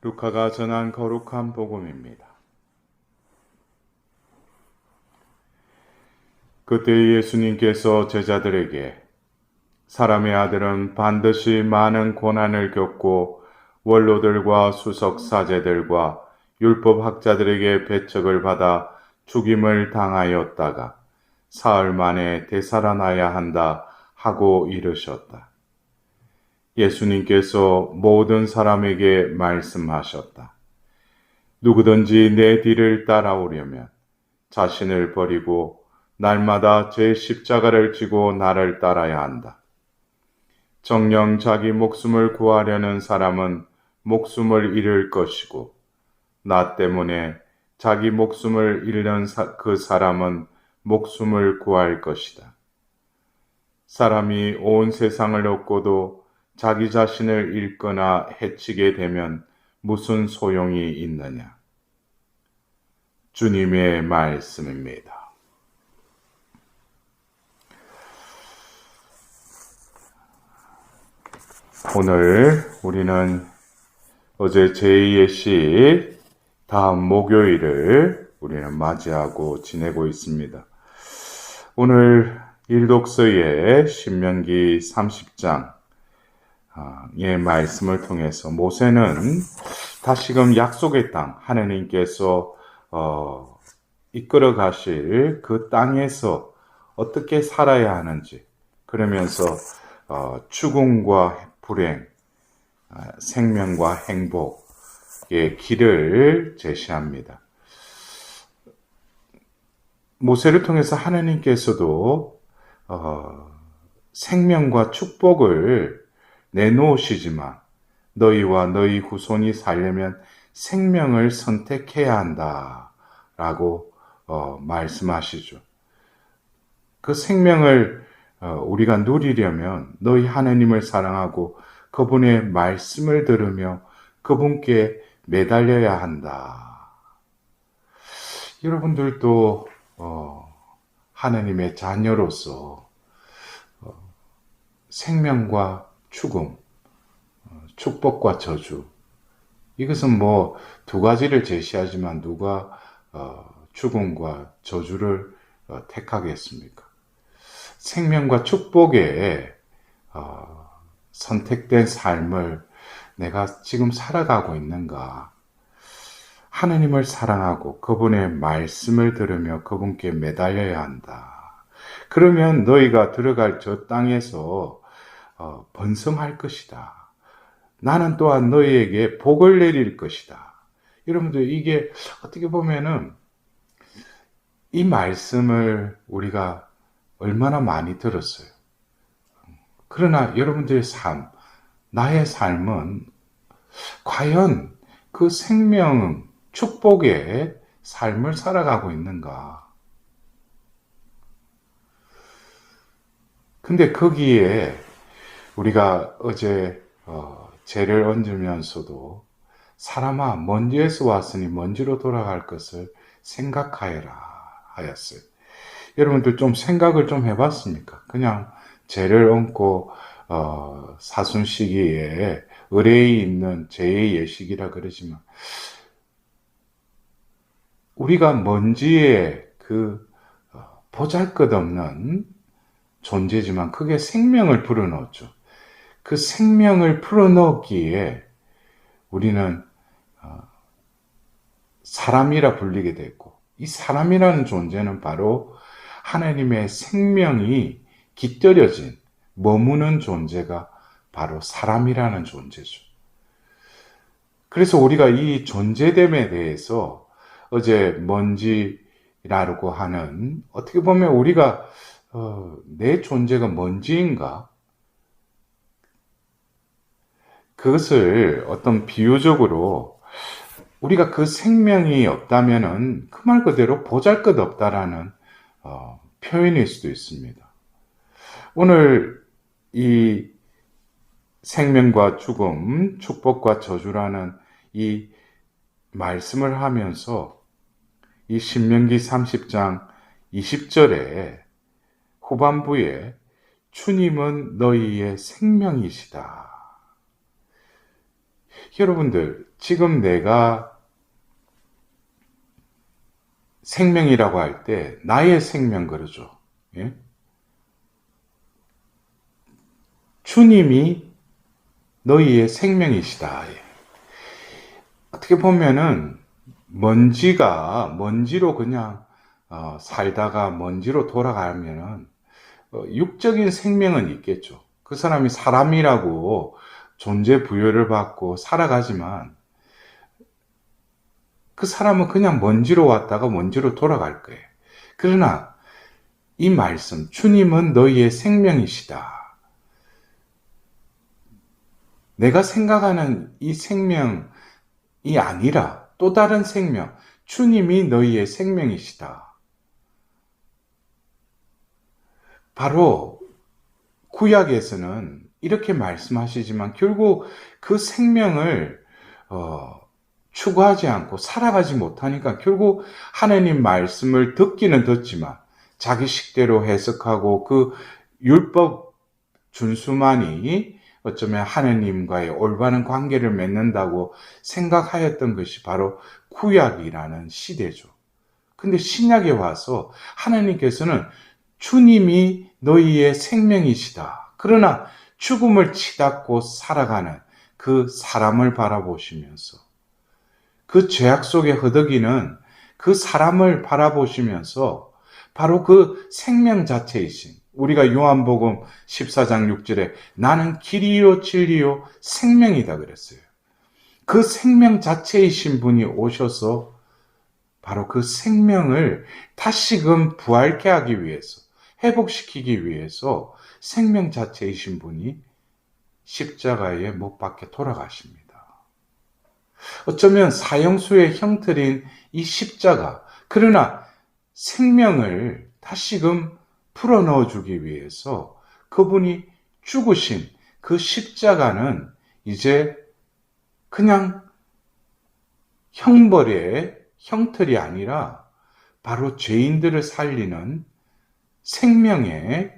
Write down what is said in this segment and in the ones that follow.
루카가 전한 거룩한 복음입니다. 그때 예수님께서 제자들에게 사람의 아들은 반드시 많은 고난을 겪고 원로들과 수석 사제들과 율법 학자들에게 배척을 받아 죽임을 당하였다가 사흘 만에 되살아나야 한다 하고 이르셨다. 예수님께서 모든 사람에게 말씀하셨다. 누구든지 내 뒤를 따라오려면 자신을 버리고 날마다 제 십자가를 지고 나를 따라야 한다. 정녕 자기 목숨을 구하려는 사람은 목숨을 잃을 것이고 나 때문에 자기 목숨을 잃는 그 사람은 목숨을 구할 것이다. 사람이 온 세상을 얻고도 자기 자신을 잃거나 해치게 되면 무슨 소용이 있느냐. 주님의 말씀입니다. 오늘 우리는 어제 제2의 시 다음 목요일을 우리는 맞이하고 지내고 있습니다. 오늘 일독서의 신명기 30장의 말씀을 통해서 모세는 다시금 약속의 땅, 하나님께서 이끌어 가실 그 땅에서 어떻게 살아야 하는지, 그러면서 죽음과 불행, 생명과 행복의 길을 제시합니다. 모세를 통해서 하나님께서도 생명과 축복을 내놓으시지만 너희와 너희 후손이 살려면 생명을 선택해야 한다라고 말씀하시죠. 그 생명을 우리가 누리려면 너희 하나님을 사랑하고 그분의 말씀을 들으며 그분께 매달려야 한다. 여러분들도 하나님의 자녀로서 생명과 죽음, 축복과 저주, 이것은 뭐 두 가지를 제시하지만 누가 죽음과 저주를 택하겠습니까? 생명과 축복에 선택된 삶을 내가 지금 살아가고 있는가? 하나님을 사랑하고 그분의 말씀을 들으며 그분께 매달려야 한다. 그러면 너희가 들어갈 저 땅에서 번성할 것이다. 나는 또한 너희에게 복을 내릴 것이다. 여러분들, 이게 어떻게 보면은 이 말씀을 우리가 얼마나 많이 들었어요. 그러나 여러분들의 삶, 나의 삶은 과연 그 생명, 축복의 삶을 살아가고 있는가? 근데 거기에 우리가 어제 죄를 얹으면서도 사람아, 먼지에서 왔으니 먼지로 돌아갈 것을 생각하여라 하였어요. 여러분들 좀 생각을 좀 해봤습니까? 그냥 죄를 얹고 사순 시기에 의뢰에 있는 죄의 예식이라 그러지만 우리가 먼지에 그 보잘것없는 존재지만 그게 생명을 불어넣었죠. 그 생명을 풀어넣기에 우리는 사람이라 불리게 됐고, 이 사람이라는 존재는 바로 하나님의 생명이 깃들여진 머무는 존재가 바로 사람이라는 존재죠. 그래서 우리가 이 존재됨에 대해서 어제 먼지라고 하는, 어떻게 보면 우리가 내 존재가 먼지인가? 그것을 어떤 비유적으로 우리가 그 생명이 없다면은 그 말 그대로 보잘것없다라는 표현일 수도 있습니다. 오늘 이 생명과 죽음, 축복과 저주라는 이 말씀을 하면서 이 신명기 30장 20절에 후반부에 주님은 너희의 생명이시다. 여러분들, 지금 내가 생명이라고 할 때 나의 생명 그러죠. 예? 주님이 너희의 생명이시다. 예. 어떻게 보면은 먼지로 그냥 살다가 먼지로 돌아가면은 육적인 생명은 있겠죠. 그 사람이 사람이라고 존재 부여를 받고 살아가지만 그 사람은 그냥 먼지로 왔다가 먼지로 돌아갈 거예요. 그러나 이 말씀, 주님은 너희의 생명이시다. 내가 생각하는 이 생명이 아니라 또 다른 생명, 주님이 너희의 생명이시다. 바로 구약에서는 이렇게 말씀하시지만 결국 그 생명을 추구하지 않고 살아가지 못하니까 결국 하나님 말씀을 듣기는 듣지만 자기 식대로 해석하고 그 율법 준수만이 어쩌면 하나님과의 올바른 관계를 맺는다고 생각하였던 것이 바로 구약이라는 시대죠. 근데 신약에 와서 하나님께서는 주님이 너희의 생명이시다. 그러나 죽음을 치닫고 살아가는 그 사람을 바라보시면서 그 죄악 속에 허덕이는 그 사람을 바라보시면서 바로 그 생명 자체이신 우리가 요한복음 14장 6절에 나는 길이요 진리요 생명이다 그랬어요. 그 생명 자체이신 분이 오셔서 바로 그 생명을 다시금 부활케 하기 위해서 회복시키기 위해서 생명 자체이신 분이 십자가에 못 박혀 돌아가십니다. 어쩌면 사형수의 형틀인 이 십자가, 그러나 생명을 다시금 풀어넣어 주기 위해서 그분이 죽으신 그 십자가는 이제 그냥 형벌의 형틀이 아니라 바로 죄인들을 살리는 생명의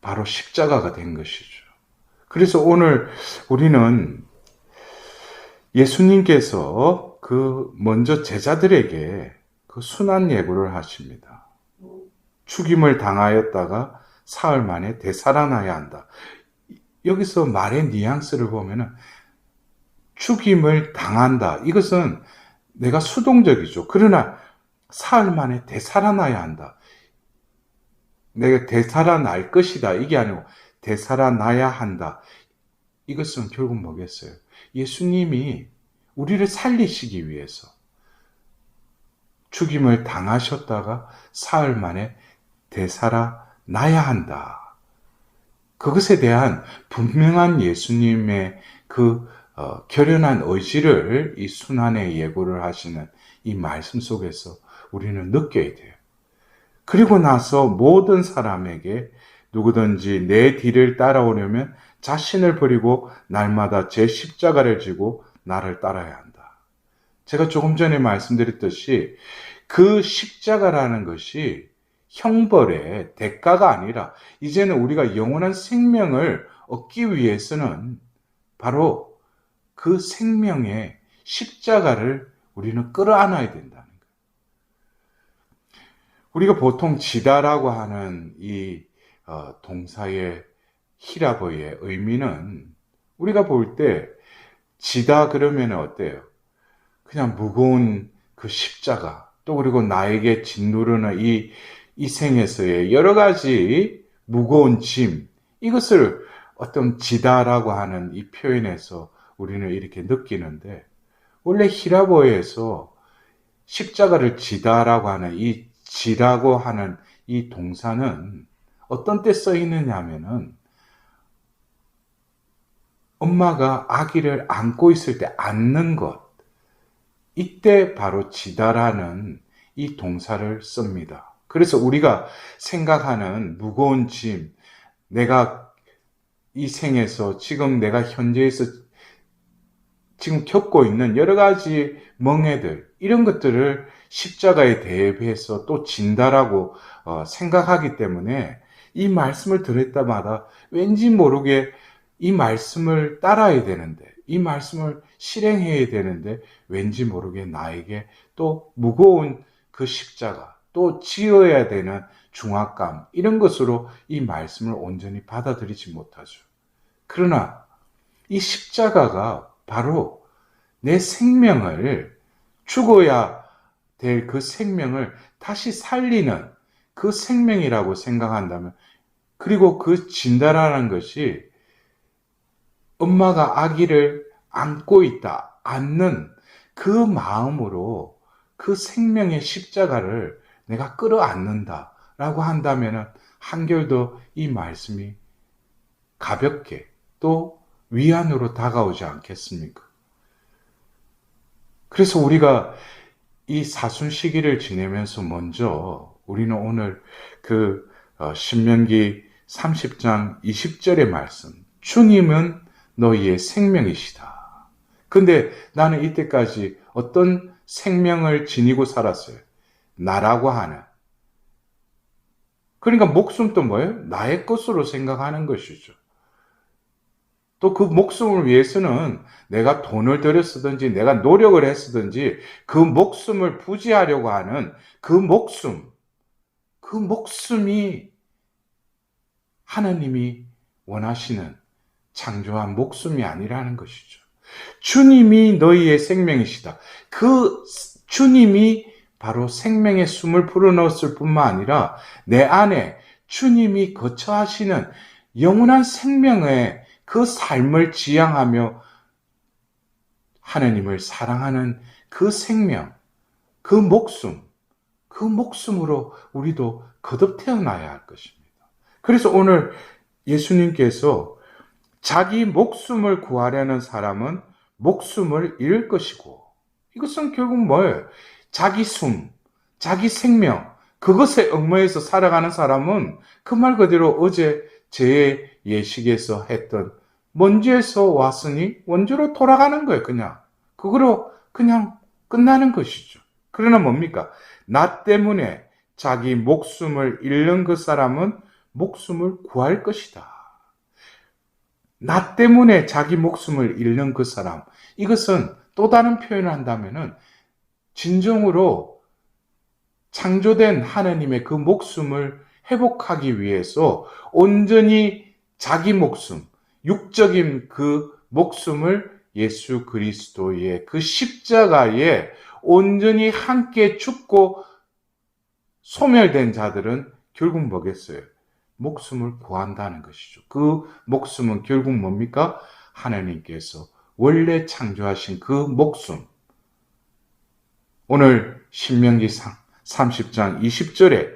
바로 십자가가 된 것이죠. 그래서 오늘 우리는 예수님께서 먼저 제자들에게 그 순환 예고를 하십니다. 죽임을 당하였다가 사흘 만에 되살아나야 한다. 여기서 말의 뉘앙스를 보면은 죽임을 당한다. 이것은 내가 수동적이죠. 그러나 사흘 만에 되살아나야 한다. 내가 되살아날 것이다. 이게 아니고 되살아나야 한다. 이것은 결국 뭐겠어요? 예수님이 우리를 살리시기 위해서 죽임을 당하셨다가 사흘 만에 되살아나야 한다. 그것에 대한 분명한 예수님의 결연한 의지를 이 순환의 예고를 하시는 이 말씀 속에서 우리는 느껴야 돼요. 그리고 나서 모든 사람에게 누구든지 내 뒤를 따라오려면 자신을 버리고 날마다 제 십자가를 지고 나를 따라야 한다. 제가 조금 전에 말씀드렸듯이 그 십자가라는 것이 형벌의 대가가 아니라 이제는 우리가 영원한 생명을 얻기 위해서는 바로 그 생명의 십자가를 우리는 끌어안아야 된다는 거예요. 우리가 보통 지다라고 하는 이 동사의 히라보의 의미는 우리가 볼 때 지다 그러면 어때요? 그냥 무거운 그 십자가, 또 그리고 나에게 짓누르는 이 생에서의 여러 가지 무거운 짐, 이것을 어떤 지다라고 하는 이 표현에서 우리는 이렇게 느끼는데, 원래 히라보에서 십자가를 지다라고 하는 이 지라고 하는 이 동사는 어떤 때 쓰이느냐 하면은 엄마가 아기를 안고 있을 때 안는 것, 이때 바로 지다라는 이 동사를 씁니다. 그래서 우리가 생각하는 무거운 짐, 내가 이 생에서 지금 내가 현재에서 지금 겪고 있는 여러 가지 멍해들, 이런 것들을 십자가에 대비해서 또 진다라고 생각하기 때문에 이 말씀을 들을 때마다 왠지 모르게 이 말씀을 따라야 되는데, 이 말씀을 실행해야 되는데 왠지 모르게 나에게 또 무거운 그 십자가, 또 지어야 되는 중압감, 이런 것으로 이 말씀을 온전히 받아들이지 못하죠. 그러나 이 십자가가 바로 내 생명을, 죽어야 될 그 생명을 다시 살리는 그 생명이라고 생각한다면, 그리고 그 진다라는 것이 엄마가 아기를 안고 있다, 안는 그 마음으로 그 생명의 십자가를 내가 끌어안는다 라고 한다면 한결 더 이 말씀이 가볍게 또 위안으로 다가오지 않겠습니까? 그래서 우리가 이 사순 시기를 지내면서 먼저 우리는 오늘 그 신명기 30장 20절의 말씀, 주님은 너희의 생명이시다. 근데 나는 이때까지 어떤 생명을 지니고 살았어요? 나라고 하는. 그러니까 목숨도 뭐예요? 나의 것으로 생각하는 것이죠. 또 그 목숨을 위해서는 내가 돈을 들여 쓰든지 내가 노력을 했으든지 그 목숨을 부지하려고 하는 그 목숨이 하나님이 원하시는 창조한 목숨이 아니라는 것이죠. 주님이 너희의 생명이시다. 그 주님이 바로 생명의 숨을 불어넣었을 뿐만 아니라 내 안에 주님이 거처하시는 영원한 생명의 그 삶을 지향하며 하나님을 사랑하는 그 생명, 그 목숨으로 우리도 거듭 태어나야 할 것입니다. 그래서 오늘 예수님께서 자기 목숨을 구하려는 사람은 목숨을 잃을 것이고, 이것은 결국 뭐예요? 자기 자기 생명, 그것에 얽매여서 살아가는 사람은 그 말 그대로 어제 제 예식에서 했던 먼지에서 왔으니 원주로 돌아가는 거예요. 그거로 그냥 끝나는 것이죠. 그러나 뭡니까? 나 때문에 자기 목숨을 잃는 그 사람은 목숨을 구할 것이다. 나 때문에 자기 목숨을 잃는 그 사람, 이것은 또 다른 표현을 한다면은 진정으로 창조된 하나님의 그 목숨을 회복하기 위해서 온전히 자기 목숨, 육적인 그 목숨을 예수 그리스도의 그 십자가에 온전히 함께 죽고 소멸된 자들은 결국 뭐겠어요? 목숨을 구한다는 것이죠. 그 목숨은 결국 뭡니까? 하나님께서 원래 창조하신 그 목숨. 오늘 신명기상 30장 20절에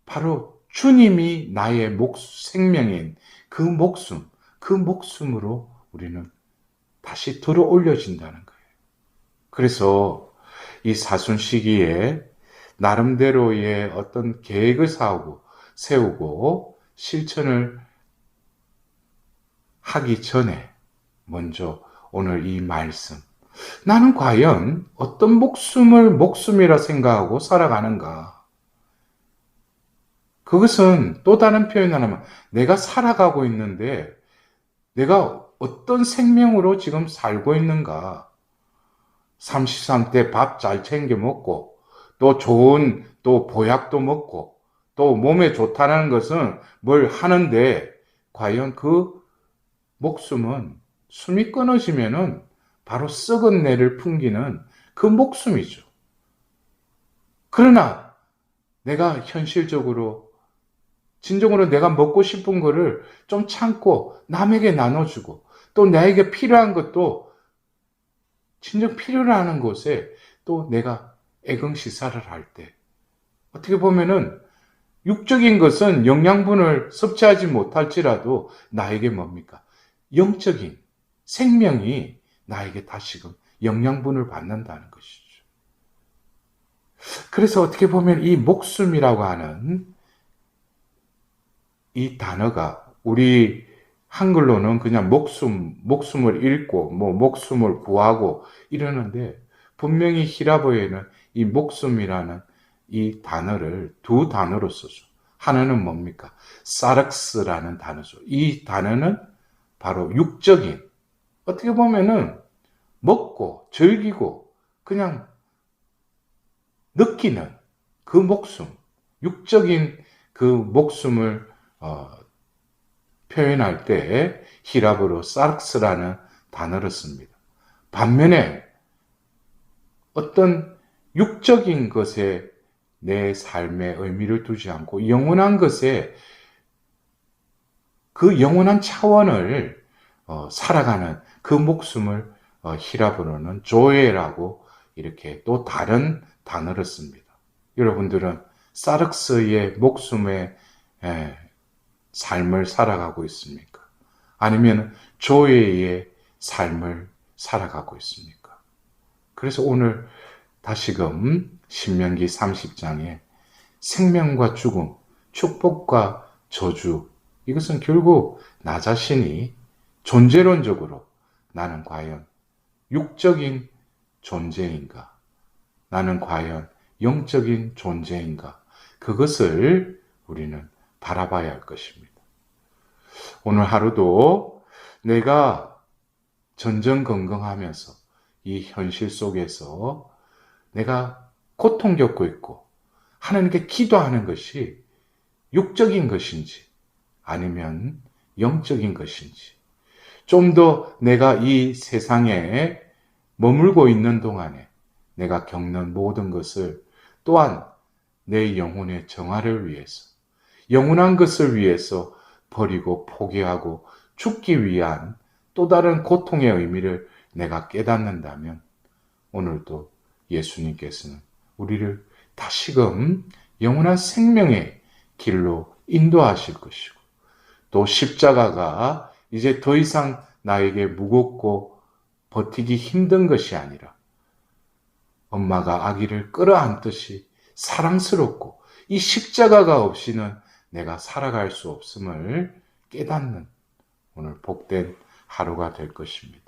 바로 주님이 나의 생명인 그 목숨으로 우리는 다시 들어 올려진다는 거예요. 그래서 이 사순 시기에 나름대로의 어떤 계획을 세우고 실천을 하기 전에 먼저 오늘 이 말씀, 나는 과연 어떤 목숨을 목숨이라 생각하고 살아가는가? 그것은 또 다른 표현을 하면 내가 살아가고 있는데 내가 어떤 생명으로 지금 살고 있는가? 33대 밥 잘 챙겨 먹고 또 좋은 또 보약도 먹고 또 몸에 좋다는 것은 뭘 하는데 과연 그 목숨은 숨이 끊어지면은 바로 썩은 내를 풍기는 그 목숨이죠. 그러나 내가 현실적으로 진정으로 내가 먹고 싶은 거를 좀 참고 남에게 나눠주고 또 나에게 필요한 것도 진정 필요로 하는 곳에 또 내가 애긍시사를 할 때 어떻게 보면은 육적인 것은 영양분을 섭취하지 못할지라도 나에게 뭡니까? 영적인 생명이 나에게 다시금 영양분을 받는다는 것이죠. 그래서 어떻게 보면 이 목숨이라고 하는 이 단어가 우리 한글로는 그냥 목숨을 잃고 목숨을 구하고 이러는데 분명히 히라보에는 이 목숨이라는 이 단어를 두 단어로 써서 하나는 뭡니까? 사락스라는 단어죠. 이 단어는 바로 육적인, 어떻게 보면은 먹고 즐기고 그냥 느끼는 그 목숨, 육적인 그 목숨을 표현할 때 히랍어로 사르스라는 단어를 씁니다. 반면에 어떤 육적인 것에 내 삶에 의미를 두지 않고 영원한 것에 그 영원한 차원을 살아가는 그 목숨을 히랍어로는 조에라고 이렇게 또 다른 단어를 씁니다. 여러분들은 사륵스의 목숨의 삶을 살아가고 있습니까? 아니면 조에의 삶을 살아가고 있습니까? 그래서 오늘 다시금 신명기 30장에 생명과 죽음, 축복과 저주, 이것은 결국 나 자신이 존재론적으로 나는 과연 육적인 존재인가? 나는 과연 영적인 존재인가? 그것을 우리는 바라봐야 할 것입니다. 오늘 하루도 내가 전전긍긍하면서 이 현실 속에서 내가 고통 겪고 있고 하나님께 기도하는 것이 육적인 것인지 아니면 영적인 것인지, 좀 더 내가 이 세상에 머물고 있는 동안에 내가 겪는 모든 것을 또한 내 영혼의 정화를 위해서, 영원한 것을 위해서 버리고 포기하고 죽기 위한 또 다른 고통의 의미를 내가 깨닫는다면 오늘도 예수님께서는 우리를 다시금 영원한 생명의 길로 인도하실 것이고, 또 십자가가 이제 더 이상 나에게 무겁고 버티기 힘든 것이 아니라 엄마가 아기를 끌어안듯이 사랑스럽고 이 십자가가 없이는 내가 살아갈 수 없음을 깨닫는 오늘 복된 하루가 될 것입니다.